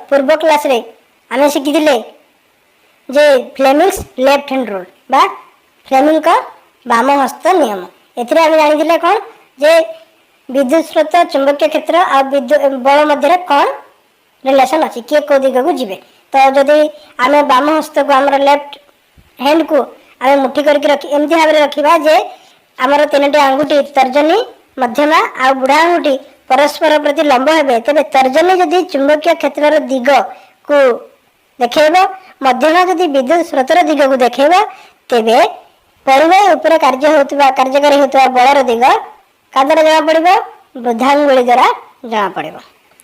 पूर्व क्लास रे आम शिखी जे फ्लेमिंग्स लेफ्ट हैंड रूल बा फ्लेमिंग का बाम हस्त नियम एथिरे आम जानी कौन जे विद्युत स्रोत चुंबकीय क्षेत्र आ बल मध्य कौन रिलेशन अच्छी किए कौ दिग को जी तो जदि आम बाम हस्त को आम लेफ्ट हैंड को आम मुठी करके रखी एमती भाव में रखा जे आमर 3टी आंगुठी तर्जनी मध्यमा आ बुढ़ा आंगुठी परस्पर प्रति लंब हे तेज तर्जनी जदि चुंबकीय क्षेत्र दिग को देखेब मध्यमा जदि विद्युत स्रोतर दिग को देखेब तेबे परिवार उपर कार्यकारी होता बलर दिग क्या द्वारा जना पड़ वृद्धांगुली द्वारा जना पड़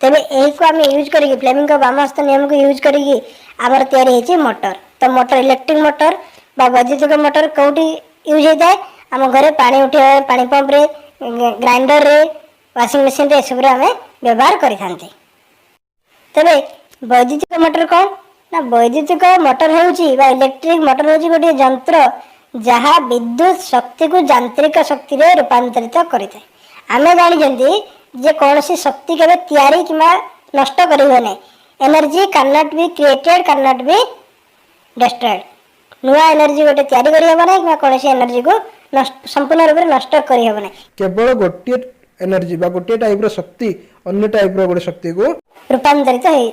तेरे यही को आम यूज करी फ्लेमिंग का बाम हस्त नियम को यूज करी आमर तैयारी मोटर तो मोटर इलेक्ट्रिक मोटर बा वैद्युतिक मोटर कौटी यूज होता है आम घरे पानी उठे पानी पंप रे ग्राइंडर रे वाशिंग मशीन रे सब आम व्यवहार करें तेरे वैद्युतिक मोटर कौन ना वैद्युतिक मोटर होउची बा इलेक्ट्रिक मोटर होउची गोटे यंत्र जहाँ विद्युत शक्ति को यांत्रिक शक्ति रे रूपांतरित करिଥାଏ आमे जानिछंती जे कौन सी शक्ति केबे तैयारी किमा नष्ट करि होने energy can not be created can not be destroyed नुआ एनर्जी गोटे तैयारी करि होबा नै किमा कौन सी एनर्जी को संपूर्ण रूप से नष्ट करि होबा नै केवल गोटे एनर्जी बा गोटे टाइप रो शक्ति अन्य टाइप रो गोटे शक्ति को रूपांतरित होई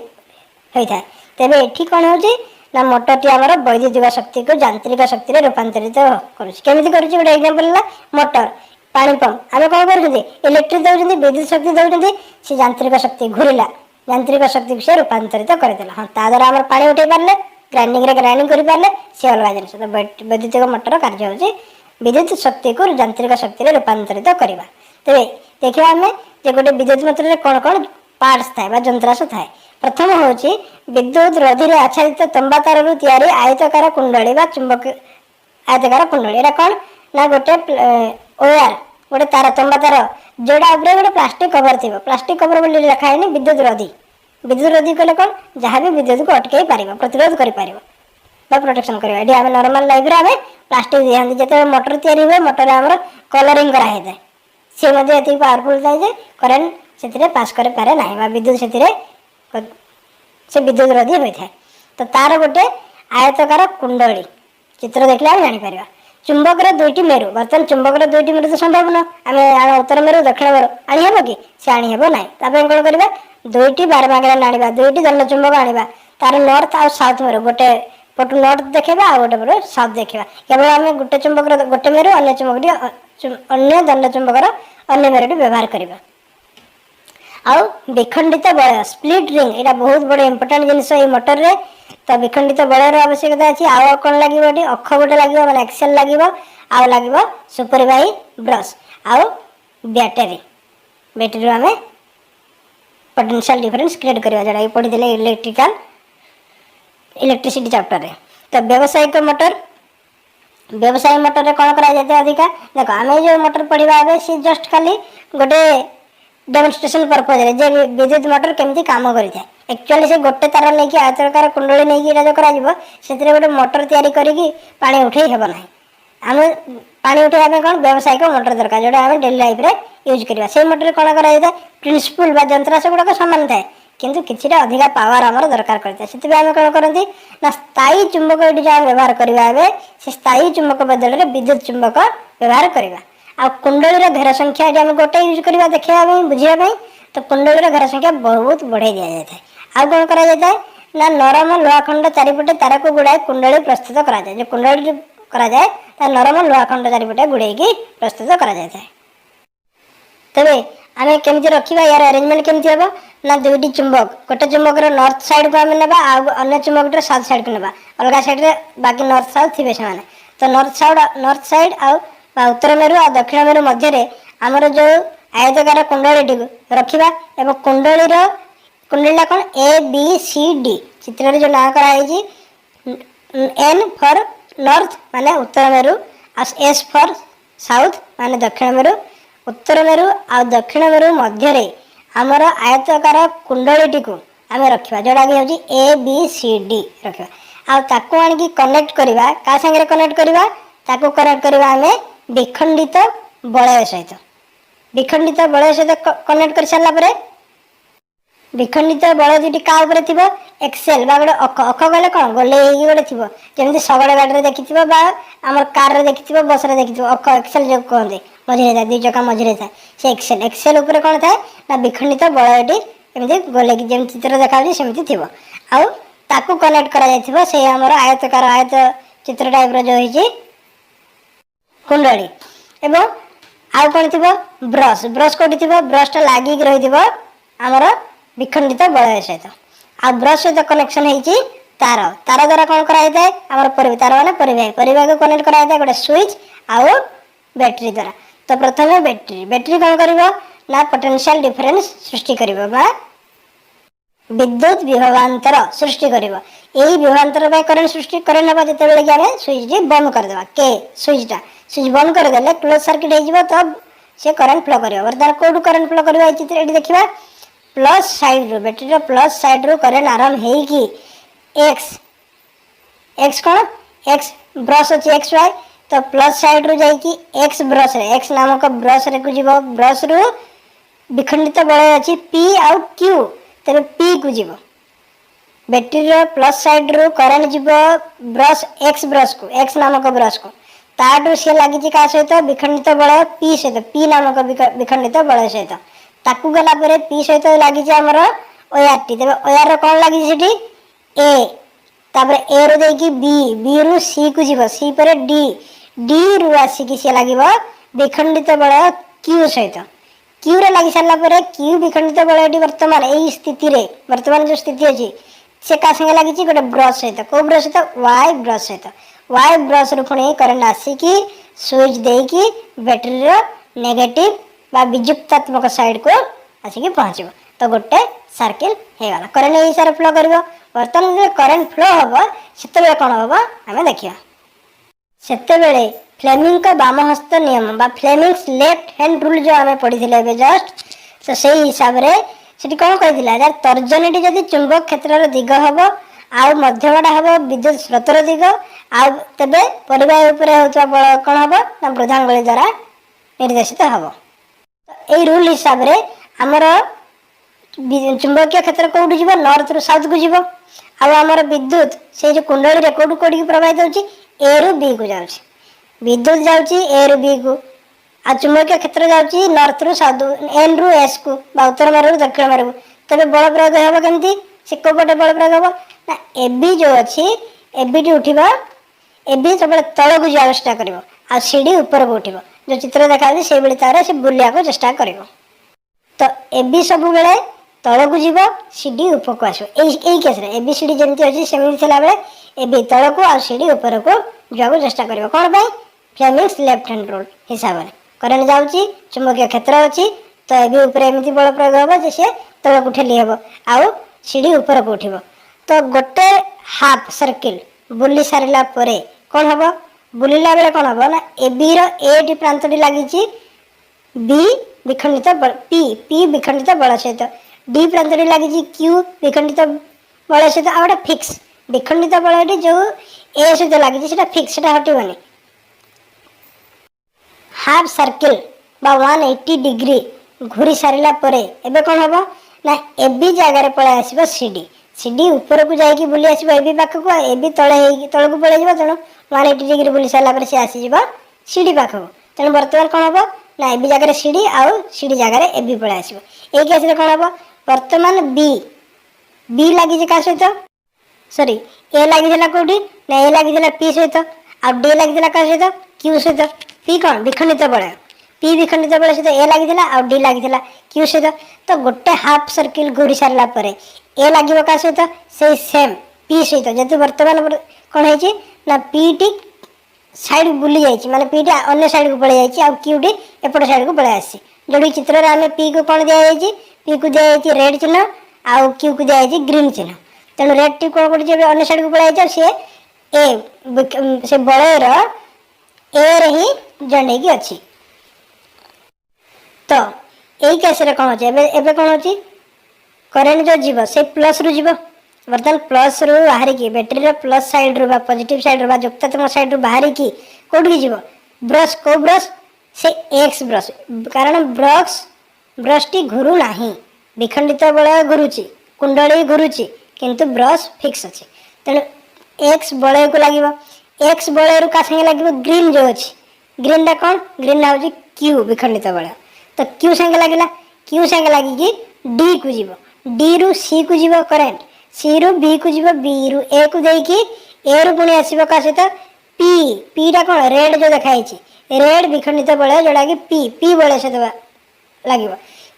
थाए तेबे एठी कोन होची ना मोटर टी हमर वैद्युतिक शक्ति को यांत्रिक शक्ति रे रूपांतरित करूची केमिति करूची गोटे एग्जांपल ला मोटर पानी पंप आमे कोन करूची इलेक्ट्रिक दउचंती विद्युत शक्ति दउचंती से यांत्रिक शक्ति घुरिला यांत्रिक शक्ति से रूपांतरित करदेला हां ता द्वारा हमर पानी उठे पारले ग्राइंडिंग रे ग्राइंडिंग करि पारले से अलग जिनिस तो वैद्युतिक मोटर कार्य होची विद्युत शक्ति को यांत्रिक शक्ति रे रूपांतरित करबा तेबे देखिबा हमें जे गोटे विद्युत मोटर रे कोन कोन पार्ट्स थाए बा जंत्रांश थाए प्रथम होची विद्युत रोधी रे आच्छादित तंबा तार रु तैयारी आयतकार कुंडली बा चुंबक आयतकार कुंडली एरा कोन ना गोटे ओयार गोटे तार तंबा तार जोड़ा ऊपर गोटे प्लास्टिक कवर थिबो प्लास्टिक कवर बोली लिखा है विद्युत रोधी कले कोन जहाँ भी विद्युत को अटकई पारिबो प्रतिरोध करि पारिबो बा प्रोटेक्शन करिबो एडी हम नॉर्मल लाइफ रे हमें प्लास्टिक दिहंती जते मोटर तैयारी हुए मोटर हमर कलरिंग करा हेते से मध्ये एति पावरफुल थाए जे करंट सेतिरे पास करे पारे नाही बा विद्युत सेतिरे से विद्युत रोधी होता है तो तार गोटे आयतकार कुंडली चित्र देखले हम जानी पारिबा चुंबक रे दुईटी मेरु बर्तन चुंबक रे दुईटी मेरु तो संभव न आमे उत्तर मेरु दक्षिण मेरु आनी हेबो कि से आनी हेबो नाही तापे कोन करबा दुईटी बार मागरा आनिबा दुईटी दंड चुंबक आनिबा तार नॉर्थ आ साउथ मेरु गोटे पटु नॉर्थ देखेबा आ गोटे पटु साउथ देखेबा केवल आमे गोटे चुंबक रे गोटे मेरु अन्य चुंबक अन्य दंड चुंबक रो अन्य मेरु व्यवहार करबा आउ विखंडित बलय स्प्लिट रिंग एटा बहुत बड़ इंपोर्टेंट जिनिस ए मोटर रे तो विखंडित बलयर आवश्यकता अछि आउ कोन लागिबो एटी अख गोटे लागिबो माने एक्सेल लागिबो आउ लागिबो सुपरवाई ब्रश आउ बैटरी हमें पोटेंशियल डिफरेंस क्रिएट करबा जडा पढि देले इलेक्ट्रिसिटी चैप्टर रे तो व्यावसायिक मोटर रे कोन करा जाते अधिका देखो आमे जो मोटर पढिबा आबे सी जस्ट खाली गोटे डेमोन्स्ट्रेशन पर्पज रे जे विद्युत मोटर केमती काम करि थाए एक्चुअली से गोटे तार नै कि आयताकार कुंडली नै कि एटा जो करा जिवो सेतिरे गोटे मोटर तयारी करी कि पानी उठै हेबो नाही आमे पानी उठै आमे कोन व्यावसायिक मोटर दरकार जोडा आमे डेली लाइफ रे यूज करबा से मोटर कोन करा जाय प्रिंसिपल बा जंत्रांश गुडा समान थाए किंतु किछिटा अधिका पावर हमर दरकार करते सेति आमे कोन करंती ना स्थायी चुंबक एटी जा व्यवहार करबा आबे से स्थायी चुंबक बदल रे विद्युत चुंबक व्यवहार करबा आ कुंडली घेर संख्या आम गोटे यूज करवा देखा बुझापी तो कुंडली घेर संख्या बहुत बढ़ाई दि जाए आउ कौन करा जाए ना नरम लोहाखंड चारिपटे तार को गुड़ाए कुंडली प्रस्तुत करा जाए जो कुंडली करा जाए नरम लोहाखंड चारिपटे गुड़े प्रस्तुत करा जाए तेरे आम केमती रखा यार अरेंजमेंट केमती हम ना दुईटी चुंबक गोटे चुंबक नॉर्थ साइड को आम ना अन्य चुंबक साउथ साइड को ना अलग साइड बाकी नॉर्थ साउथ थे से तो नॉर्थ साइड आउ उत्तर मेरु और दक्षिण मेरु मध्य आमर जो आयतकार कुंडली रखा एवं कुंडली कौन ए बी सी डी चित्र जो ना कराई एन फॉर नॉर्थ माने उत्तर मेरु एस फॉर साउथ माने दक्षिण मेरु उत्तर मेरु आ दक्षिण मेरु मध्य आमर आयतकार कुंडली को आम रखा जोड़ा कि हूँ ए बी सी डी रखा आको आनिकी कनेक्ट करवा क्या सागर कनेक्ट करवा ताको कनेक्ट करवा आम विखंडित बलय सहित कनेक्ट कर सारा विखंडित बल दुटी का ऊपर थिबो एक्सेल बा गोटे अख अख गले कौन गोले ହେଇକି गोटे थिबो जेमति शगड़ गाड़ी रे देखिथिबो बा हमर कार रे देखिथिबो बस रे देखिथिबो अख एक्सेल जो कहते मझिरे था 2 चका मझिरे था से एक्सेल एक्सेल ऊपर कौन थाए ना विखंडित बलटी एमति गोले की जेम चित्र देखाउची सेमति थिबो आउ ताकू कनेक्ट करा जायथिबो से हमर आयतकार आयत चित्र टाइप रो जो हिची कुंडली एवं आउ कौन थिबो ब्रश ब्रश कोठी थिबो ब्रश टा लागी रही थिबो हमर विखंडित बलय सहित आ ब्रश सहित कनेक्शन ହେଇଛି तार तार द्वारा कौन कराई थाए हमर तार माने परिवाह को कनेक्ट कराई थाए गोटे स्विच आउ बैटरी द्वारा तो प्रथम बैटरी बैटरी कौन करिवो ना पोटेंशियल डिफरेंस सृष्टि करिवो बा विद्युत विभवांतर सृष्टि करिवो एही विभवांतर बा करंट सृष्टि करंट हबा जते बेले कि हमें स्विच जी बंद कर देबा के स्विच बंद कर देले क्लोज सर्किट हो जिवो तब से करंट फ्लो करिवो वर्तमान कोडू करंट फ्लो करिवो ए चित्र एठी देखिबा प्लस साइड रो बैटरी रो प्लस साइड रो करंट आरंभ हेई कि एक्स कौन एक्स ब्रश अच्छी एक्स वाई तो प्लस साइड रू जाइए एक्स ब्रश रे एक्स नामक ब्रश रे को जीव ब्रश रू विखंडित बल अच्छी पी आउ क्यू तेरे पी को जीव बैटरी रो प्लस साइड रू करंट जीव ब्रश को एक्स नामक ब्रश को ताडू से लगी का सहित विखंडित बल पी सहित पी नामक विखंडित बल सहित ताकू गला परे पी सहित लगी हमर ओआर टी तेरे ओआर कौन लगी सेठी ए तापर ए रो देकी बी रु सी को जीव सी पर डी रु आसिकी से लागिबो विखंडित बल क्यू सहित क्यू रे लागि सारला परे क्यू विखंडित बल एटी वर्तमान एई स्थिति रे वर्तमान जो स्थिति अछि से का संगे लागि छि गोटे ब्रश सहित को ब्रश सहित वाई ब्रश रु पुणी करंट आसिकी स्विच देकी बैटरी रो नेगेटिव बा विजुक्तात्मक साइड को आसिकी पहुंचबो तो गोटे सर्किल हे गला करंट एई सारे फ्लो करबो वर्तमान जो करंट फ्लो हम से कौन हम आम देखा से फ्लेमिंग का बाम हस्त नियम बा फ्लेमिंग्स लेफ्ट हैंड रूल जो आम पढ़ी जस्ट तो से हिसाब से कौन कही तर्जनी जदि चुंबक क्षेत्र दिग हम आउ मध्यमटा हम विद्युत स्रोतर दिग आउ तेरे परिवाह होता बल कौन हम ना वृद्धांगुली द्वारा निर्देशित हम तो यही रूल हिसाब से आमर चुंबकीय क्षेत्र कौटू जीव नॉर्थ रु साउथ को जीव आमर विद्युत से जो कुंडली रे कौटू कौटी प्रभावित होची ए रु बी को जाउची विद्युत जाउची ए रु बी को आ चुंबकीय क्षेत्र जाउची नॉर्थ रु साउथ एन रु एस को बा उत्तर मेरु दक्षिण मेरु तबे बल प्रयोग हेबो केमती से को पटे बल प्रयोग हेबो ना एबी जो अछि एबी टी उठिबा एबी सब तळ को जाउ चेष्टा करिवो आ सीडी ऊपर को उठिबो जो चित्र देखाउची से बेली तारे से बुलिया को चेष्टा करिवो तो एबी सब बेले तल को जीव सीडी ऊपर को आसो यही केस रे एबी सीडी जमती अछि सेमि थिला बेले एबी तल को आ सीडी ऊपर को जाको चेष्टा करिवो कोन भाई फ्लेमिंग्स लेफ्ट हैंड रूल हिसाब रे करंट जाउची चुंबकीय क्षेत्र अछि तो एबी ऊपर एमिति बल प्रयोग होबो जे से तल को ठेली हेबो आउ सीडी ऊपर को उठिबो तो गोटे हाफ सर्किल बुली सारिला परे कोन हबो बुलिला बेले कोन हबो ना एबी रो एटी प्रांतटी लागिची बी विखंडित बल पी विखंडित बल सहित डी प्रांतटी लगी क्यू विखंडित बल सहित आ गोटे फिक्स विखंडित बल जो ए सहित लगी फिक्स हटोनी हाफ सर्किल बा 180 डिग्री घूरी सारा पर एबे कौन हम ना एबी जगार पलि आसो सीडी सीडी ऊपर को जाकि बुली आस एबी पाख को एबी तले तल को पलि तेणु 180 डिग्री बुली सारा सी आसीज सीडी पाख को तेणु बर्तमान कौन हम ना एबी जगह सीडी आउ सीडी जगार एबी पलि आसो ये केस कौन हम वर्तमान बी लगी क्या सहित सॉरी ए लगी कौटी ना ए लगी पी सहित आ डी लगी क्या सहित क्यू सहित पी कौन विखंडित बल पी विखंडित बल सहित ए लगी आ डी लगी क्यू सहित तो गोटे हाफ सर्किल घूरी सारा पर ए लगे क्या सहित से सेम पी सहित जेहतु बर्तमान कौन है ना पी टी साइड बुली जाइए माने पी टी अन्य साइड को पलि जाइए आ क्यू टी एपट साइड को पलि आसी जो चित्र आम पी को कौन दि पी को दिखाई रेड चिन्ह आउ क्यू को दिखाई ग्रीन चिन्ह तेणु रेड टी कौन कर अन्य साइड को पलि सी ए से बलयर ए रे ही जंडे की अच्छी तो यही केस कौन अच्छे एबे कौन अच्छी करेन्ट जो जीव से प्लस रु जीव बर्तमान प्लस रु बाहर की बैटेरी प्लस साइड रू पॉजिटिव साइड रू युक्तात्मक साइड रू बाहर की कौटी जीव ब्रश को ब्रश से एक्स ब्रश कारण ब्रश टी घुरु नाही विखंडित बलय घुरुची कुंडली घुरुची किंतु ब्रश फिक्स अच्छे तेणु एक्स बलय को लगे एक्स बलय रू का संगे लगे ग्रीन जो अच्छी ग्रीन टा कौन ग्रीन हूँ क्यू विखंडित बलय तो क्यू संगे लगे क्यू संगे लगे डी को जीव डी रु सी को जीव करेंट सी रु बी को जीव बी रु ए को देकी ए रु पुणी आसो क्या सहित पी पी टा कौन रेड जो देखाई रेड विखंडित बलय जोटा कि पी पी बलय सहित लगे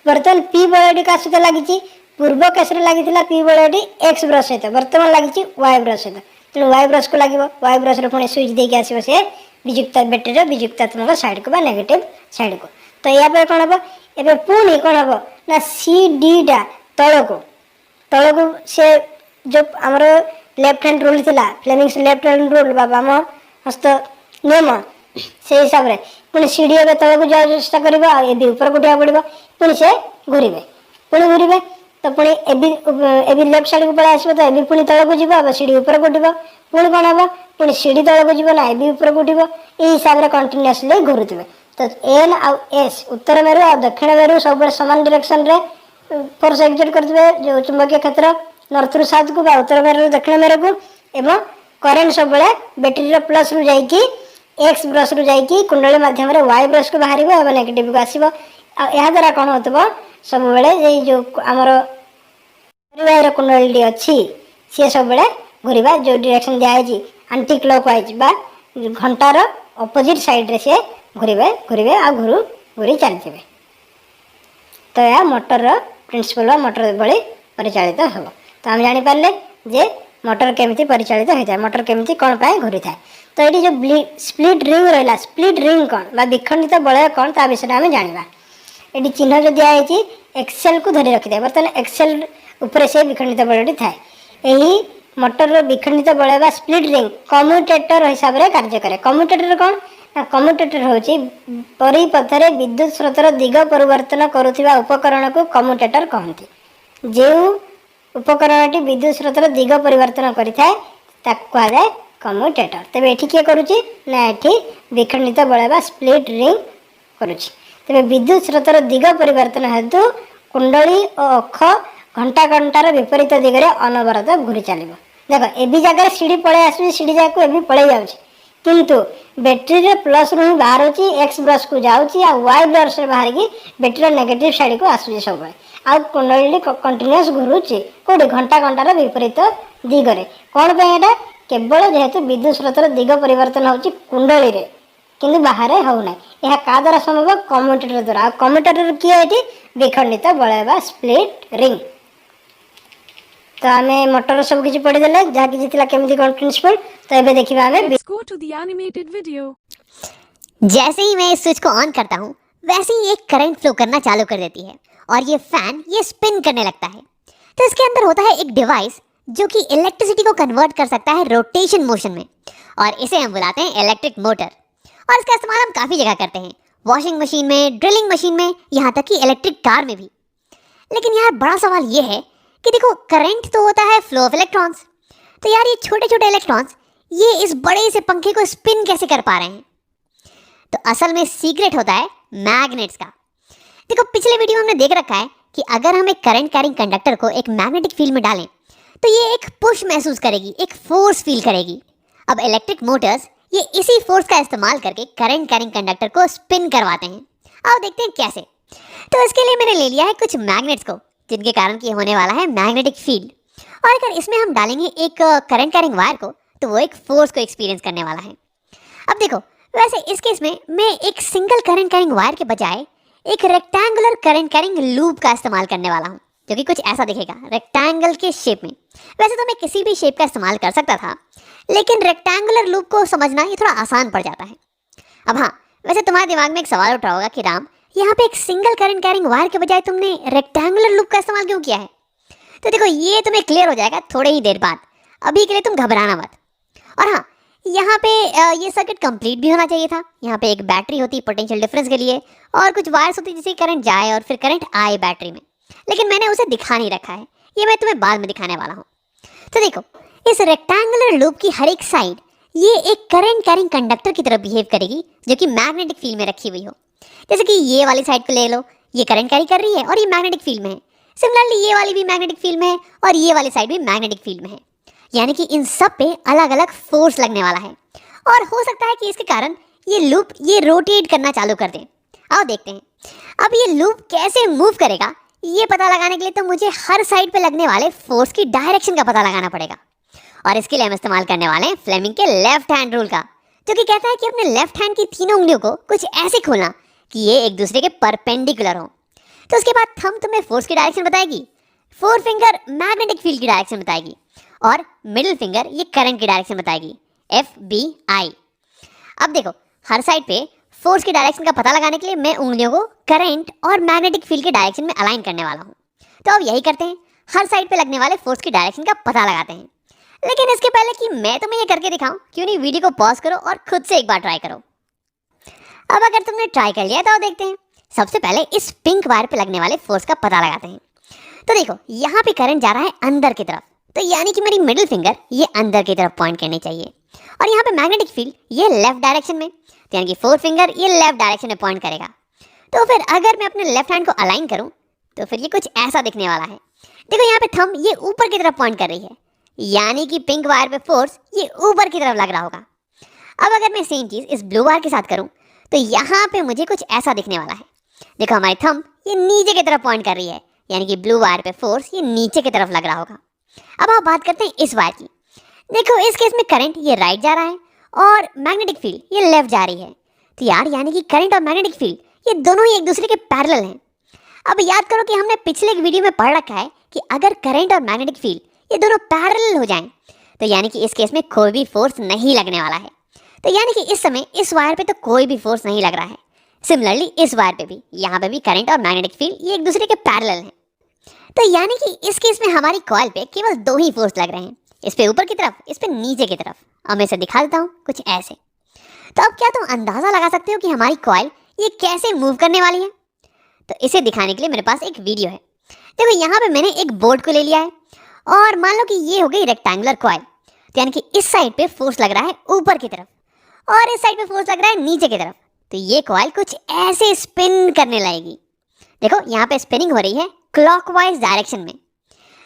बर्तमान पी बलयटी क्या सहित लगी पूर्व केस लगी पी बलयटी एक्स ब्रश सहित बर्तमान लगी वाई ब्रश सहित तेणु वाई ब्रश को लगे वाई ब्रश पुणी स्विच देके आसो से विजुक्त बैटेरी विजुक्तात्मक साइड को नेगेटिव साइड को तो या कौन हम एवं पुणी कौन हम ना सी डी टा तल को से जो आमर लेफ्ट हैंड रूल थिला फ्लेमिंग्स लेफ्ट हैंड रूल बा बाम हस्त नियम से हिसाब से पुणी सीढ़ी ए तल को जाओ चेष्टा कर ऊपर को उठा पड़ो पुणी से घूरे तो पुणी ए लेफ्ट साइड को पलि आसो तो ए पुणी तल को जीव सीढ़ी ऊपर को उठब पुणी कौन हम पुणी सीढ़ी तल को जीव ना ए ऊपर को उठब ये हिसाब से कंटिन्यूअसली घूरुवे तो एन आउ एस उत्तर मेरु आ दक्षिण मेरु सब सामान डायरेक्शन रे फोर्स एक्सर्ट करते जो चुंबकीय क्षेत्र नॉर्थ रु साउथ को बा उत्तर मेरु दक्षिण मेरु को एवं करेंट सब बैटेरी प्लस रु जाइकी एक्स ब्रश रु जाइकी कुंडली माध्यम रे वाई ब्रश को बाहर एवं नेगेटिव को आसो या द्वारा कौन होता सब बेले जो आमर परिवार कुंडली अच्छी सी सब घूरवा जो डायरेक्शन दिखाई आंटी क्लॉकवाइज बा घंटार अपोजिट साइड रे से घूरवे आ घूरी चलते तो यह मोटर प्रिंसिपल मोटर भली परिचालित हम तो आम जापारे जे मोटर केमी परिचालित होता है मोटर केमी कौन पाए घूरी था तो ये जो स्प्लिट रिंग रहा स्प्लिट रिंग कौन बा विखंडित बलय कौन ता विषय आम जाना ये चिन्ह जो दिखाई एक्सेल को धरी रखी था बर्तमान एक्सेल उपर से विखंडित बलयटी थाए यही मोटर विखंडित बलय बा स्प्लिट रिंग कम्यूटेटर हिसाब से कार्य करे कम्यूटेटर कौन कम्यूटेटर हूँ परिपथरे विद्युत स्रोतर दिग परिवर्तन करुवा उपकरण को कम्यूटेटर कहते जो उपकरण विद्युत स्रोतर दिग परिवर्तन करें कम्यूटेटर तेज ये किए करुच्ची ना ये विखंडित बलय बा स्प्लिट रिंग करुच्ची तेरे विद्युत स्रोतर दिग परिवर्तन हेतु कुंडली और अक्ष घंटा घंटार विपरीत दिगरे अनवरत घूरी चलो देख ए जगह सीढ़ी पलि आस सीढ़ी जाक ए पलि जाऊँ किंतु बैटेरी प्लस रु ही बाहर एक्स ब्रश को जाऊँगी आ वाई ब्रश बाहर की बैटेरी नेगेटिव साइड को आसूँ सब आ कुंडली कंटिन्यूअस घूरुची कौटे घंटा घंटार विपरीत दिगरे कौन पे केवल जेहेतु विद्युत स्रोतर दिग परिवर्तन होची कुंडली रे किंतु बाहर होना यह क्या द्वारा संभव कम्यूटेटर द्वारा कम्यूटेटर किए ये विखंडित बलय बा स्प्लिट रिंग तो आम मोटर सब किसी पढ़ीदे जहाँ किसी केमी कौन प्रिंसिपल तो ये देखा आम जैसे ही मैं इस स्विच को ऑन करता हूँ वैसे ही एक करंट फ्लो करना चालू कर देती है और ये फैन ये स्पिन करने लगता है तो इसके अंदर होता है एक डिवाइस जो कि इलेक्ट्रिसिटी को कन्वर्ट कर सकता है रोटेशन मोशन में और इसे हम बुलाते हैं इलेक्ट्रिक मोटर और इसका इस्तेमाल हम काफ़ी जगह करते हैं वॉशिंग मशीन में ड्रिलिंग मशीन में यहाँ तक कि इलेक्ट्रिक कार में भी। लेकिन यार बड़ा सवाल ये है कि देखो करंट तो होता है फ्लो ऑफ इलेक्ट्रॉन्स तो यार ये छोटे छोटे इलेक्ट्रॉन्स ये इस बड़े से पंखे को स्पिन कैसे कर पा रहे हैं। तो असल में सीक्रेट होता है मैग्नेट्स का। देखो पिछले वीडियो में हमने देख रखा है कि अगर हम एक करंट कैरिंग कंडक्टर को एक मैग्नेटिक फील्ड में डालें तो ये एक पुश महसूस करेगी एक फोर्स फील करेगी। अब इलेक्ट्रिक मोटर्स ये इसी फोर्स का इस्तेमाल करके करंट कैरिंग कंडक्टर को स्पिन करवाते हैं। अब देखते हैं कैसे। तो इसके लिए मैंने ले लिया है कुछ मैग्नेट्स को जिनके कारण कि होने वाला है मैग्नेटिक फील्ड और अगर इसमें हम डालेंगे एक करंट कैरिंग वायर को तो वो एक फोर्स को एक्सपीरियंस करने वाला है। अब देखो वैसे इस केस में मैं एक सिंगल करंट कैरिंग वायर के बजाय एक रेक्टेंगुलर करंट कैरिंग लूप का इस्तेमाल करने वाला हूँ जो कि कुछ ऐसा दिखेगा रेक्टेंगल के शेप में। वैसे तो मैं किसी भी शेप का इस्तेमाल कर सकता था लेकिन रेक्टेंगुलर लूप को समझना ये थोड़ा आसान पड़ जाता है। अब हाँ वैसे तुम्हारे दिमाग में एक सवाल उठ रहा होगा कि राम यहाँ पे एक सिंगल करंट कैरिंग वायर के बजाय तुमने रेक्टेंगुलर लूप का इस्तेमाल क्यों किया है। तो देखो ये तुम्हें क्लियर हो जाएगा थोड़े ही देर बाद, अभी के लिए तुम घबराना मत। और हाँ यहाँ पे ये सर्किट कंप्लीट भी होना चाहिए था। यहाँ पे एक बैटरी होती पोटेंशियल डिफरेंस के लिए और कुछ वायर्स होती जिससे करंट जाए और फिर करंट आए बैटरी में, लेकिन मैंने उसे दिखा नहीं रखा है, ये मैं तुम्हें बाद में दिखाने वाला हूँ। तो देखो इस रेक्टेंगुलर लूप की हर एक साइड ये एक करंट कैरिंग कंडक्टर की तरह बिहेव करेगी जो कि मैग्नेटिक फील्ड में रखी हुई हो। जैसे कि ये वाली साइड को ले लो, ये करंट कैरी कर रही है और ये मैग्नेटिक फील्ड में है। सिमिलरली ये वाली भी मैग्नेटिक फील्ड में है और ये वाली साइड भी मैग्नेटिक फील्ड में है, यानी कि इन सब पे अलग अलग फोर्स लगने वाला है और हो सकता है कि इसके कारण ये लूप ये रोटेट करना चालू कर दे। आओ देखते हैं अब ये लूप कैसे मूव करेगा। ये पता लगाने के लिए तो मुझे हर साइड पे लगने वाले फोर्स की डायरेक्शन का पता लगाना पड़ेगा और इसके लिए हम इस्तेमाल करने वाले हैं फ्लेमिंग के लेफ्ट हैंड रूल का, जो कि कहता है कि अपने लेफ्ट हैंड की तीनों उंगलियों को कुछ ऐसे खोलना कि ये एक दूसरे के परपेंडिकुलर हो। तो उसके बाद थंब तुम्हें फोर्स की डायरेक्शन बताएगी, फोर फिंगर मैग्नेटिक फील्ड की डायरेक्शन बताएगी और मिडिल फिंगर ये करंट की डायरेक्शन बताएगी, FBI। अब देखो हर साइड पे फोर्स की डायरेक्शन का पता लगाने के लिए मैं उंगलियों को करंट और मैग्नेटिक फील्ड के डायरेक्शन में अलाइन करने वाला हूँ। तो अब यही करते हैं, हर साइड पे लगने वाले फोर्स की डायरेक्शन का पता लगाते हैं। लेकिन इसके पहले कि मैं तुम्हें ये करके दिखाऊं, क्यों नहीं वीडियो को पॉज करो और खुद से एक बार ट्राई करो। अब अगर तुमने ट्राई कर लिया तो देखते हैं। सबसे पहले इस पिंक वायर पे लगने वाले फोर्स का पता लगाते हैं। तो देखो यहाँ पे करंट जा रहा है अंदर की तरफ, तो यानी कि मेरी मिडिल फिंगर ये अंदर की तरफ पॉइंट करनी चाहिए और यहाँ पे मैग्नेटिक फील्ड ये लेफ्ट डायरेक्शन में, तो यानी कि फोर फिंगर ये लेफ्ट डायरेक्शन में पॉइंट करेगा। तो फिर अगर मैं अपने लेफ्ट हैंड को अलाइन करूँ तो फिर ये कुछ ऐसा दिखने वाला है। देखो यहाँ पे थंब ये ऊपर की तरफ पॉइंट कर रही है, यानी कि पिंक वायर पे फोर्स ये ऊपर की तरफ लग रहा होगा। अब अगर मैं सेम चीज़ इस ब्लू वायर के साथ करूँ तो यहाँ पे मुझे कुछ ऐसा दिखने वाला है। देखो हमारी थंब ये नीचे की तरफ पॉइंट कर रही है, यानी कि ब्लू वायर पे फोर्स ये नीचे की तरफ लग रहा होगा। अब आप बात करते हैं इस वायर की। देखो इस केस में करंट ये राइट जा रहा है और मैग्नेटिक फील्ड ये लेफ्ट जा रही है, तो यार यानी कि करंट और मैग्नेटिक फील्ड ये दोनों ही एक दूसरे के पैरेलल हैं। अब याद करो कि हमने पिछले एक वीडियो में पढ़ रखा है कि अगर करंट और मैग्नेटिक फील्ड ये दोनों पैरेलल हो जाएं तो यानी कि इस केस में कोई भी फोर्स नहीं लगने वाला है। तो यानी कि इस समय इस वायर पे तो कोई भी फोर्स नहीं लग रहा है। सिमिलरली इस वायर पे भी, यहाँ पे भी करंट और मैग्नेटिक फील्ड ये एक दूसरे के पैरेलल हैं। तो यानी कि इस केस में हमारी कॉइल पे केवल दो ही फोर्स लग रहे हैं, इस पे ऊपर की तरफ, इस पे नीचे की तरफ। अब मैं इसे दिखा देता हूँ कुछ ऐसे। तो अब क्या तुम अंदाजा लगा सकते हो कि हमारी कॉइल ये कैसे मूव करने वाली है? तो इसे दिखाने के लिए मेरे पास एक वीडियो है। देखो यहाँ पे मैंने एक बोर्ड को ले लिया है और मान लो कि ये हो गई रेक्टेंगुलर कॉइल, तो यानी कि इस साइड पे फोर्स लग रहा है ऊपर की तरफ और इस साइड पे फोर्स लग रहा है नीचे की तरफ। तो ये कॉइल कुछ ऐसे स्पिन करने लगेगी। देखो यहाँ पे स्पिनिंग हो रही है क्लॉकवाइज डायरेक्शन में,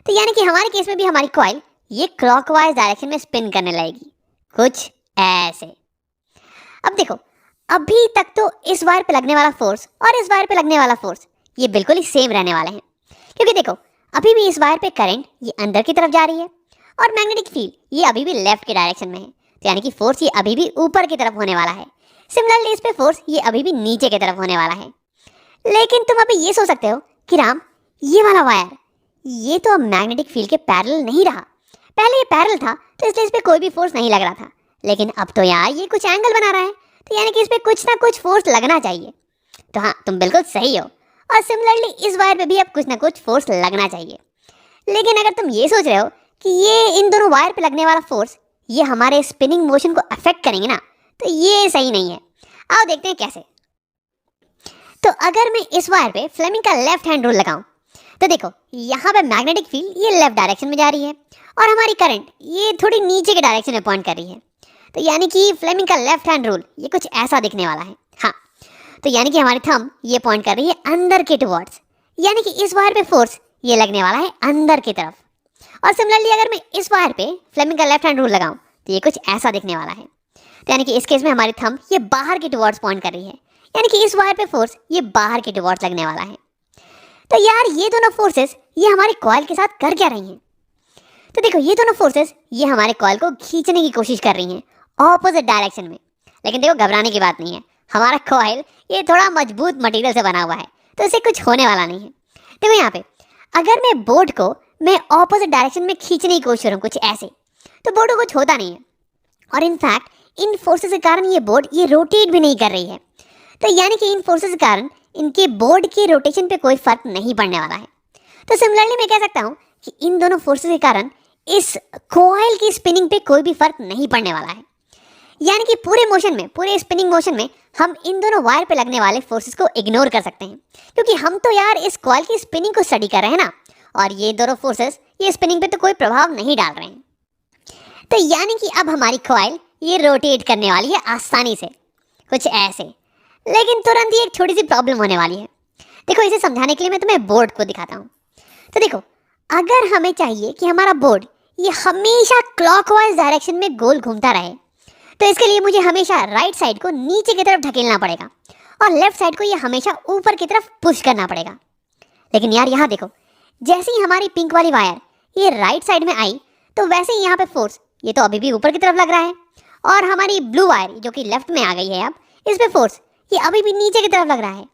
तो यानी कि हमारे केस में भी हमारी कॉइल ये क्लॉकवाइज डायरेक्शन में स्पिन करने लगेगी कुछ ऐसे। अब देखो अभी तक तो इस वायर पे लगने वाला फोर्स और इस वायर पे लगने वाला फोर्स ये बिल्कुल ही सेम रहने वाले हैं, क्योंकि देखो अभी भी इस वायर पे करंट ये अंदर की तरफ जा रही है और मैग्नेटिक फील्ड ये अभी भी लेफ्ट के डायरेक्शन में है, तो यानी कि फोर्स ये अभी भी ऊपर की तरफ होने वाला है। सिमिलरली इस पे फोर्स ये अभी भी नीचे की तरफ होने वाला है। लेकिन तुम अभी ये सोच सकते हो कि राम ये वाला वायर ये तो अब मैग्नेटिक फील्ड के पैरेलल नहीं रहा, पहले ये पैरेलल था तो इसलिए इस पे कोई भी फोर्स नहीं लग रहा था, लेकिन अब तो यार ये कुछ एंगल बना रहा है, तो यानी कि इस पे कुछ ना कुछ फोर्स लगना चाहिए। तो हाँ तुम बिल्कुल सही हो, और सिमिलरली इस वायर पे भी अब कुछ ना कुछ फोर्स लगना चाहिए। लेकिन अगर तुम ये सोच रहे हो कि ये इन दोनों वायर पे लगने वाला फोर्स ये हमारे स्पिनिंग मोशन को अफेक्ट करेंगे ना, तो ये सही नहीं है। आओ देखते हैं कैसे। तो अगर मैं इस वायर पे फ्लेमिंग का लेफ्ट हैंड रूल लगाऊं तो देखो यहाँ पे मैग्नेटिक फील्ड ये लेफ्ट डायरेक्शन में जा रही है और हमारी करंट ये थोड़ी नीचे के डायरेक्शन में पॉइंट कर रही है, तो यानी कि फ्लेमिंग का लेफ्ट हैंड रूल ये कुछ ऐसा दिखने वाला है। हाँ तो यानी कि हमारी थंब ये पॉइंट कर रही है अंदर के टुवर्ड्स, यानी कि इस वायर पे फोर्स ये लगने वाला है अंदर की तरफ। और सिमिलरली अगर मैं इस वायर पे फ्लेमिंग का लेफ्ट हैंड रूल लगाऊं तो ये कुछ ऐसा दिखने वाला है, तो यानी कि इस केस में हमारी थंब ये बाहर के टुवर्ड्स पॉइंट कर रही है, यानी कि इस वायर पे फोर्स ये बाहर के टुवर्ड्स लगने वाला है। तो यार ये दोनों फोर्सेस ये हमारे कॉइल के साथ कर क्या रही हैं? तो देखो ये दोनों फोर्सेस ये हमारे कॉइल को खींचने की कोशिश कर रही हैं ऑपोजिट डायरेक्शन में। लेकिन देखो घबराने की बात नहीं है, हमारा कॉइल ये थोड़ा मजबूत मटेरियल से बना हुआ है, तो इससे कुछ होने वाला नहीं है। देखो यहाँ पे अगर मैं बोर्ड को मैं ऑपोजिट डायरेक्शन में खींचने की कोशिश करूँ कुछ ऐसे, तो बोर्ड को कुछ होता नहीं है, और इनफैक्ट इन फोर्सेस के कारण ये बोर्ड ये रोटेट भी नहीं कर रही है। तो यानी कि इन फोर्सेस के कारण इनके बोर्ड के रोटेशन पे कोई फर्क नहीं पड़ने वाला है। तो सिमिलरली मैं कह सकता हूँ कि इन दोनों फोर्सेस के कारण इस कॉइल की स्पिनिंग पे कोई भी फर्क नहीं पड़ने वाला है, यानी कि पूरे मोशन में, पूरे स्पिनिंग मोशन में हम इन दोनों वायर पे लगने वाले फोर्सेस को इग्नोर कर सकते हैं, क्योंकि हम तो यार इस कॉइल की स्पिनिंग को स्टडी कर रहे हैं ना, और ये दोनों फोर्सेस ये स्पिनिंग पे तो कोई प्रभाव नहीं डाल रहे हैं। तो यानी कि अब हमारी कॉइल ये रोटेट करने वाली है आसानी से कुछ ऐसे। लेकिन तुरंत ही एक छोटी सी प्रॉब्लम होने वाली है। देखो इसे समझाने के लिए मैं तुम्हें बोर्ड को दिखाता हूँ। तो देखो, अगर हमें चाहिए कि हमारा बोर्ड ये हमेशा क्लॉकवाइज डायरेक्शन में गोल घूमता रहे, तो इसके लिए मुझे हमेशा राइट साइड को नीचे की तरफ ढकेलना पड़ेगा और लेफ्ट साइड को ये हमेशा ऊपर की तरफ पुश करना पड़ेगा। लेकिन यार यहाँ देखो, जैसे ही हमारी पिंक वाली वायर ये राइट साइड में आई, तो वैसे ही यहाँ पे फोर्स ये तो अभी भी ऊपर की तरफ लग रहा है, और हमारी ब्लू वायर जो कि लेफ्ट में आ गई है अब, इस पे फोर्स ये अभी भी नीचे की तरफ लग रहा है।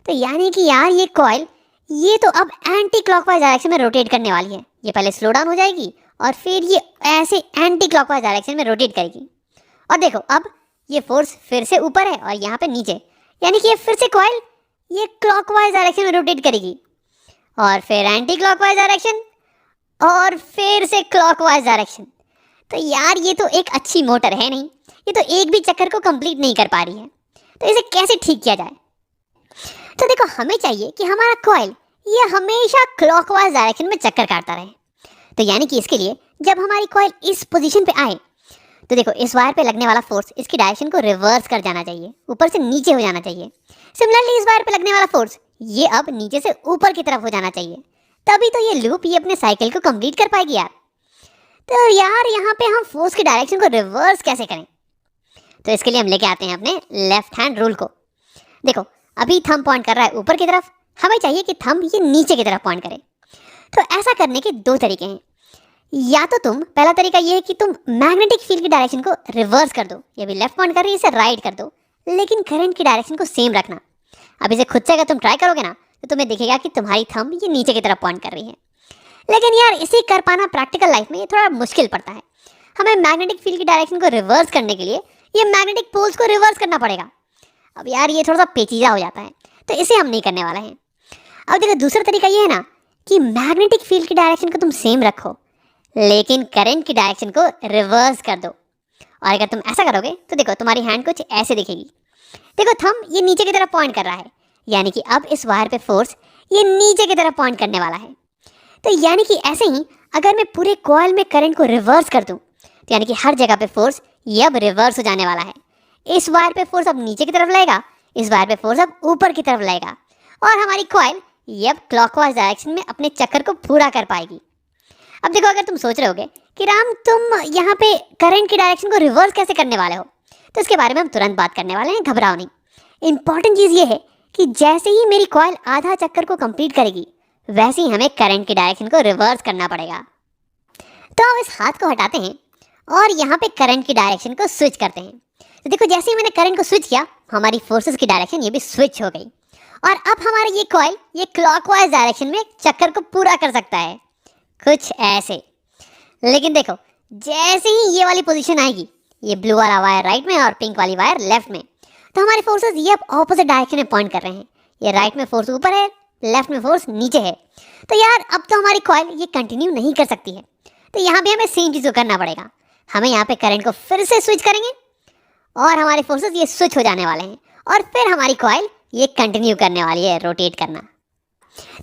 तो यानी कि यार ये कॉइल ये तो अब एंटी क्लॉकवाइज डायरेक्शन में रोटेट करने वाली है। ये पहले स्लो डाउन हो जाएगी और फिर ये ऐसे एंटी क्लॉकवाइज डायरेक्शन में रोटेट करेगी। और देखो, अब ये फोर्स फिर से ऊपर है और यहाँ पे नीचे, यानी कि ये फिर से कॉइल ये क्लॉकवाइज डायरेक्शन में रोटेट करेगी, और फिर एंटी क्लॉकवाइज डायरेक्शन, और फिर से क्लॉकवाइज डायरेक्शन। तो यार ये तो एक अच्छी मोटर है नहीं, ये तो एक भी चक्कर को कंप्लीट नहीं कर पा रही है। तो इसे कैसे ठीक किया जाए? तो देखो, हमें चाहिए कि हमारा कॉइल ये हमेशा क्लॉकवाइज डायरेक्शन में चक्कर काटता रहे। तो यानी कि इसके लिए जब हमारी कॉइल इस पोजीशन पे आए, तो देखो इस वायर पे लगने वाला फोर्स इसकी डायरेक्शन को रिवर्स कर जाना चाहिए, ऊपर से नीचे हो जाना चाहिए। सिमिलरली इस वायर पे लगने वाला फोर्स ये अब नीचे से ऊपर की तरफ हो जाना चाहिए, तभी तो ये लूप ये अपने साइकिल को कंप्लीट कर पाएगी यार। तो यार यहाँ पे हम फोर्स की डायरेक्शन को रिवर्स कैसे करें? तो इसके लिए हम लेके आते हैं अपने लेफ्ट हैंड रूल को। देखो, अभी थंब पॉइंट कर रहा है ऊपर की तरफ, हमें चाहिए कि थंब ये नीचे की तरफ पॉइंट करे। तो ऐसा करने के दो तरीके हैं। या तो पहला तरीका ये है कि तुम मैग्नेटिक फील्ड की डायरेक्शन को रिवर्स कर दो, ये भी लेफ्ट पॉइंट कर रही है इसे राइट कर दो, लेकिन करंट की डायरेक्शन को सेम रखना। अब इसे खुद से अगर तुम ट्राई करोगे ना, तो तुम्हें दिखेगा कि तुम्हारी थंब ये नीचे की तरफ पॉइंट कर रही है। लेकिन यार इसे कर पाना प्रैक्टिकल लाइफ में ये थोड़ा मुश्किल पड़ता है। हमें मैग्नेटिक फील्ड की डायरेक्शन को रिवर्स करने के लिए ये मैग्नेटिक पोल्स को रिवर्स करना पड़ेगा। अब यार ये थोड़ा सा पेचीदा हो जाता है, तो इसे हम नहीं करने वाले हैं। अब देखो, दूसरा तरीका ये है ना कि मैग्नेटिक फील्ड की डायरेक्शन को तुम सेम रखो, लेकिन करंट की डायरेक्शन को रिवर्स कर दो। और अगर तुम ऐसा करोगे तो देखो तुम्हारी हैंड कुछ ऐसे दिखेगी। देखो, थंब ये नीचे की तरफ पॉइंट कर रहा है, यानी कि अब इस वायर पे फोर्स ये नीचे की तरफ पॉइंट करने वाला है। तो यानी कि ऐसे ही अगर मैं पूरे कॉइल में करंट को रिवर्स कर दूं, तो यानी कि हर जगह पे फोर्स ये अब रिवर्स हो जाने वाला है। इस वायर पे फोर्स अब नीचे की तरफ लगेगा, इस वायर पे फोर्स अब ऊपर की तरफ लगेगा, और हमारी कॉइल ये अब क्लॉकवाइज डायरेक्शन में अपने चक्कर को पूरा कर पाएगी। अब देखो, अगर तुम सोच रहे होगे कि राम तुम यहाँ पे करंट की डायरेक्शन को रिवर्स कैसे करने वाले हो, तो इसके बारे में हम तुरंत बात करने वाले हैं, घबराओ नहीं। इंपॉर्टेंट चीज़ ये है कि जैसे ही मेरी कॉइल आधा चक्कर को कंप्लीट करेगी, वैसे ही हमें करंट की डायरेक्शन को रिवर्स करना पड़ेगा। तो अब इस हाथ को हटाते हैं और यहाँ पे करंट की डायरेक्शन को स्विच करते हैं। तो देखो, जैसे ही मैंने करंट को स्विच किया, हमारी फोर्सेस की डायरेक्शन ये भी स्विच हो गई, और अब हमारा ये कॉइल ये क्लॉकवाइज डायरेक्शन में चक्कर को पूरा कर सकता है, कुछ ऐसे। लेकिन देखो, जैसे ही ये वाली पोजीशन आएगी, ये ब्लू वाला वायर राइट में और पिंक वाली वायर लेफ्ट में, तो हमारे फोर्सेस ये अब ऑपोजिट डायरेक्शन में पॉइंट कर रहे हैं। ये राइट में फोर्स ऊपर है, लेफ्ट में फोर्स नीचे है। तो यार अब तो हमारी कॉइल ये कंटिन्यू नहीं कर सकती है। तो यहाँ भी हमें सेम चीज़ को करना पड़ेगा। हमें यहाँ पे करंट को फिर से स्विच करेंगे और हमारे फोर्सेस ये स्विच हो जाने वाले हैं, और फिर हमारी कॉइल ये कंटिन्यू करने वाली है रोटेट करना।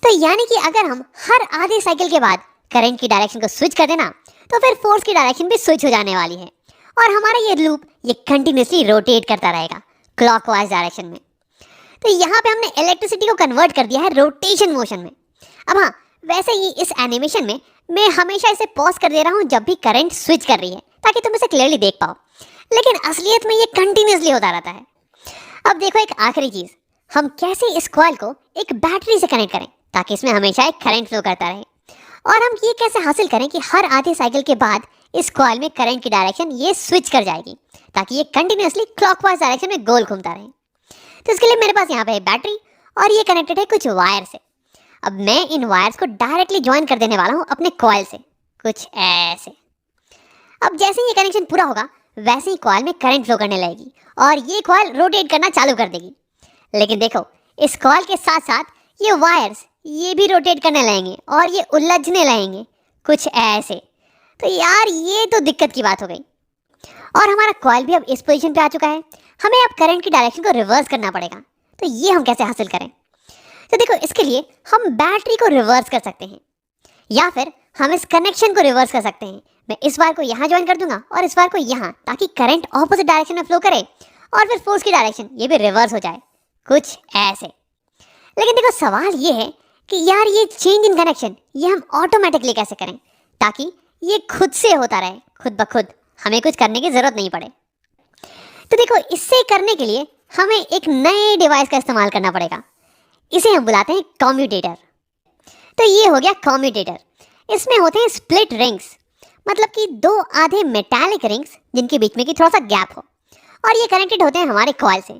तो यानी कि अगर हम हर आधे साइकिल के बाद करंट की डायरेक्शन को स्विच कर देना, तो फिर फोर्स की डायरेक्शन भी स्विच हो जाने वाली है, और हमारा ये लूप ये कंटिन्यूसली रोटेट करता रहेगा क्लॉकवाइज डायरेक्शन में। तो यहाँ पे हमने इलेक्ट्रिसिटी को कन्वर्ट कर दिया है रोटेशन मोशन में। अब हाँ, वैसे ही इस एनिमेशन में मैं हमेशा इसे पॉज कर दे रहा हूँ जब भी करंट स्विच कर रही है, ताकि तुम इसे क्लियरली देख पाओ, लेकिन असलियत में ये कंटिन्यूसली होता रहता है। अब देखो, एक आखिरी चीज़, हम कैसे इस कॉइल को एक बैटरी से कनेक्ट करें ताकि इसमें हमेशा एक करंट फ्लो करता रहे, और हम ये कैसे हासिल करें कि हर आधे साइकिल के बाद इस कॉइल में करंट की डायरेक्शन ये स्विच कर जाएगी, ताकि ये कंटिन्यूसली क्लॉकवाइज डायरेक्शन में गोल घूमता रहे। तो इसके लिए मेरे पास यहाँ पे है बैटरी, और ये कनेक्टेड है कुछ वायर से। अब मैं इन वायर्स को डायरेक्टली ज्वाइन कर देने वाला हूँ अपने कॉइल से, कुछ ऐसे। अब जैसे ही ये कनेक्शन पूरा होगा, वैसे ही कॉइल में करंट फ्लो करने लगेगी, और ये कॉइल रोटेट करना चालू कर देगी। लेकिन देखो, इस कॉइल के साथ साथ ये वायर्स ये भी रोटेट करने लगेंगे और ये उलझने लगेंगे, कुछ ऐसे। तो यार ये तो दिक्कत की बात हो गई, और हमारा कॉइल भी अब इस पोजीशन पे आ चुका है। हमें अब करंट की डायरेक्शन को रिवर्स करना पड़ेगा। तो ये हम कैसे हासिल करें? तो देखो, इसके लिए हम बैटरी को रिवर्स कर सकते हैं, या फिर हम इस कनेक्शन को रिवर्स कर सकते हैं। मैं इस वायर को यहाँ ज्वाइन कर दूंगा और इस वायर को यहाँ, ताकि करंट ऑपोजिट डायरेक्शन में फ्लो करे और फिर फोर्स की डायरेक्शन ये भी रिवर्स हो जाए, कुछ ऐसे। लेकिन देखो, सवाल ये है कि यार ये चेंज इन कनेक्शन ये हम ऑटोमेटिकली कैसे करें ताकि ये खुद से होता रहे, खुद ब खुद, हमें कुछ करने की ज़रूरत नहीं पड़े। तो देखो, इससे करने के लिए हमें एक नए डिवाइस का इस्तेमाल करना पड़ेगा। इसे हम बुलाते हैं कम्यूटेटर। तो ये हो गया कम्यूटेटर। इसमें होते हैं स्प्लिट रिंग्स, मतलब कि दो आधे मेटालिक रिंग्स जिनके बीच में कि थोड़ा सा गैप हो, और ये कनेक्टेड होते हैं हमारे कॉइल से।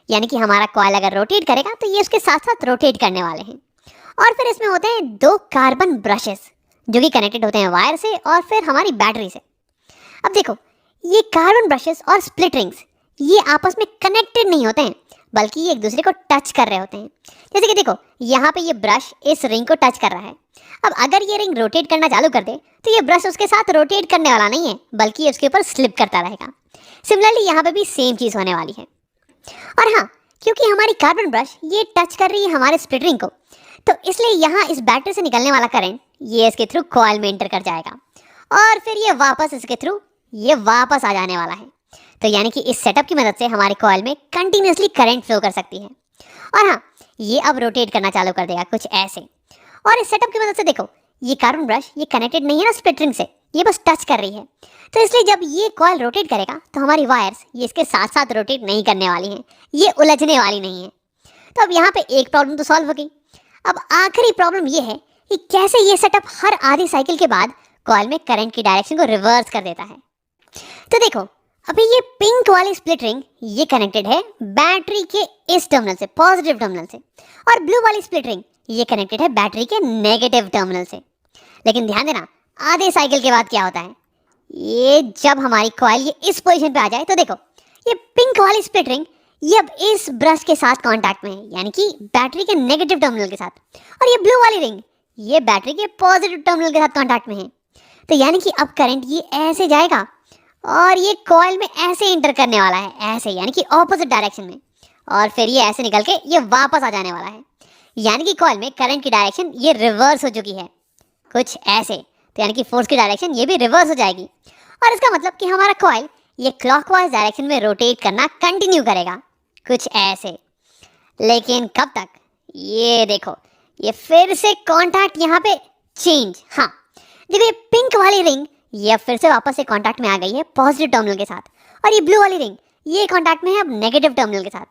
यानी कि हमारा कॉइल अगर रोटेट करेगा तो ये उसके साथ साथ रोटेट करने वाले हैं। और फिर इसमें होते हैं दो कार्बन ब्रशेस जो कि कनेक्टेड होते हैं वायर से और फिर हमारी बैटरी से। अब देखो, ये कार्बन ब्रशेस और स्प्लिट रिंग्स ये आपस में कनेक्टेड नहीं होते हैं, बल्कि ये एक दूसरे को टच कर रहे होते हैं। जैसे कि देखो, यहाँ पे ये ब्रश इस रिंग को टच कर रहा है। अब अगर ये रिंग रोटेट करना चालू कर दे तो ये ब्रश उसके साथ रोटेट करने वाला नहीं है, बल्कि ये उसके ऊपर स्लिप करता रहेगा। सिमिलरली यहाँ पे भी सेम चीज़ होने वाली है। और हाँ, क्योंकि हमारी कार्बन ब्रश ये टच कर रही है हमारे स्प्लिट रिंग को, तो इसलिए यहाँ इस बैटरी से निकलने वाला करंट ये इसके थ्रू कॉइल में एंटर कर जाएगा और फिर ये वापस इसके थ्रू ये वापस आ जाने वाला है। तो यानी कि इस सेटअप की मदद से हमारे कॉइल में कंटिन्यूसली करंट फ्लो कर सकती है। और हाँ, ये अब रोटेट करना चालू कर देगा कुछ ऐसे। और इस सेटअप की मदद से देखो, ये कार्बन ब्रश ये कनेक्टेड नहीं है ना स्प्लिट रिंग से, ये बस टच कर रही है। तो इसलिए जब ये कॉइल रोटेट करेगा तो हमारी वायर्स ये इसके साथ साथ रोटेट नहीं करने वाली हैं, ये उलझने वाली नहीं है। तो अब यहाँ पे एक प्रॉब्लम तो सॉल्व हो गई। अब आखिरी प्रॉब्लम ये है कि कैसे ये सेटअप हर आधी साइकिल के बाद कॉइल में करंट की डायरेक्शन को रिवर्स कर देता है। तो देखो, अभी ये पिंक वाली स्प्लिट रिंग ये कनेक्टेड है बैटरी के इस टर्मिनल से, पॉजिटिव टर्मिनल से, और ब्लू वाली स्प्लिट रिंग ये कनेक्टेड है बैटरी के नेगेटिव टर्मिनल से। लेकिन ध्यान देना, आधे साइकिल के बाद क्या होता है, ये जब हमारी कॉइल ये इस पोजीशन पे आ जाए तो देखो, ये पिंक वाली स्प्लिट रिंग ये अब इस ब्रश के साथ कांटेक्ट में है, यानी कि बैटरी के नेगेटिव टर्मिनल के साथ, और ये ब्लू वाली रिंग ये बैटरी के पॉजिटिव टर्मिनल के साथ कांटेक्ट में है। तो यानी कि अब करंट ये ऐसे जाएगा और ये कॉइल में ऐसे इंटर करने वाला है, ऐसे, यानी कि ऑपोजिट डायरेक्शन में, और फिर ये ऐसे निकल के ये वापस आ जाने वाला है। यानी कि कॉइल में करंट की डायरेक्शन ये रिवर्स हो चुकी है कुछ ऐसे। तो यानी कि फोर्स की डायरेक्शन ये भी रिवर्स हो जाएगी, और इसका मतलब कि हमारा कॉइल ये क्लॉकवाइज डायरेक्शन में रोटेट करना कंटिन्यू करेगा कुछ ऐसे। लेकिन कब तक, ये देखो, ये फिर से कांटेक्ट यहाँ पे चेंज। हाँ देखो, ये पिंक वाली रिंग ये अब फिर से वापस से कांटेक्ट में आ गई है पॉजिटिव टर्मिनल के साथ, और ये ब्लू वाली रिंग ये कांटेक्ट में है अब नेगेटिव टर्मिनल के साथ।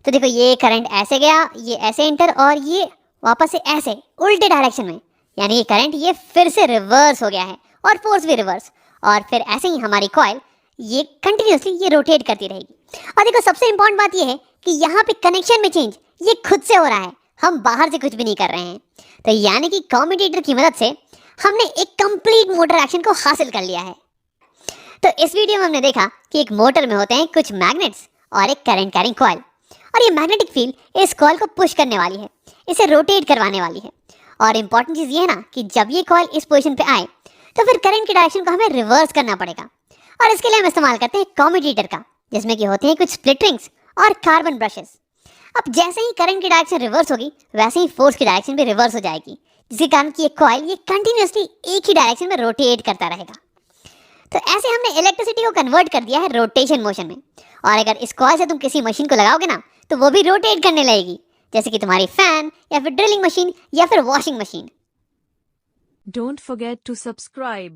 तो देखो, ये करंट ऐसे गया, ये ऐसे एंटर, और ये वापस से ऐसे उल्टे डायरेक्शन में, यानी ये करंट ये फिर से रिवर्स हो गया है और फोर्स भी रिवर्स, और फिर ऐसे ही हमारी कॉइल ये कंटिन्यूसली ये रोटेट करती रहेगी। और देखो, सबसे इंपॉर्टेंट बात ये है कि यहाँ पे कनेक्शन में चेंज ये खुद से हो रहा है, हम बाहर से कुछ भी नहीं कर रहे हैं। तो यानी कि कम्यूटेटर की मदद से हमने एक कंप्लीट मोटर एक्शन को हासिल कर लिया है। तो इस वीडियो में हमने देखा कि एक मोटर में होते हैं कुछ मैग्नेट्स और एक करंट कैरिंग कॉइल, और ये मैग्नेटिक फील्ड इस कॉइल को पुश करने वाली है, इसे रोटेट करवाने वाली है। और इंपॉर्टेंट चीज़ ये है ना कि जब ये कॉइल इस पोजीशन पे आए तो फिर करंट की डायरेक्शन को हमें रिवर्स करना पड़ेगा, और इसके लिए हम इस्तेमाल करते हैं कम्यूटेटर का, जिसमें कि होते हैं कुछ स्प्लिट रिंग्स और कार्बन ब्रशेस। अब जैसे ही करंट की डायरेक्शन रिवर्स होगी वैसे ही फोर्स की डायरेक्शन भी रिवर्स हो जाएगी, जिसके कारण कि ये कॉइल ये कंटिन्यूसली एक ही डायरेक्शन में रोटेट करता रहेगा। तो ऐसे हमने इलेक्ट्रिसिटी को कन्वर्ट कर दिया है रोटेशन मोशन में। और अगर इस कॉइल से तुम किसी मशीन को लगाओगे ना तो वो भी रोटेट करने लगेगी, जैसे कि तुम्हारी फैन या फिर ड्रिलिंग मशीन या फिर washing machine. Don't forget to subscribe.